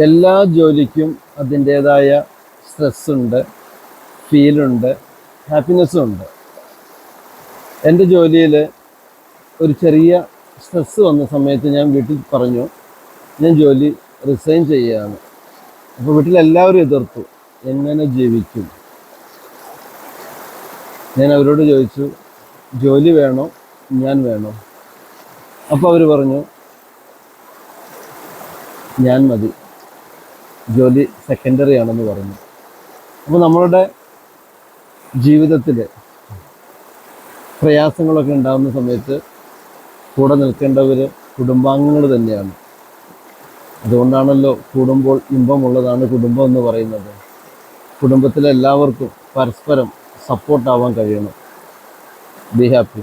എല്ലാ ജോലിക്കും അതിൻ്റേതായ സ്ട്രെസ്സുണ്ട്, ഫീലുണ്ട്, ഹാപ്പിനെസ്സും ഉണ്ട്. എൻ്റെ ജോലിയിൽ ഒരു ചെറിയ സ്ട്രെസ്സ് വന്ന സമയത്ത് ഞാൻ വീട്ടിൽ പറഞ്ഞു, ഞാൻ ജോലി റിസൈൻ ചെയ്യുകയാണ്. അപ്പോൾ വീട്ടിലെല്ലാവരും എതിർത്തു, എങ്ങനെ ജീവിക്കും? ഞാൻ അവരോട് ചോദിച്ചു, ജോലി വേണോ ഞാൻ വേണോ? അപ്പോൾ അവർ പറഞ്ഞു, ഞാൻ മതി, ജോലി സെക്കൻഡറി ആണെന്ന് പറഞ്ഞു. അപ്പോൾ നമ്മളുടെ ജീവിതത്തിൽ പ്രയാസങ്ങളൊക്കെ ഉണ്ടാകുന്ന സമയത്ത് കൂടെ നിൽക്കേണ്ടവർ കുടുംബാംഗങ്ങൾ തന്നെയാണ്. അതുകൊണ്ടാണല്ലോ കൂടുമ്പോൾ ഇമ്പമുള്ളതാണ് കുടുംബം എന്ന് പറയുന്നത്. കുടുംബത്തിലെ എല്ലാവർക്കും പരസ്പരം സപ്പോർട്ടാവാൻ കഴിയണം. Be happy.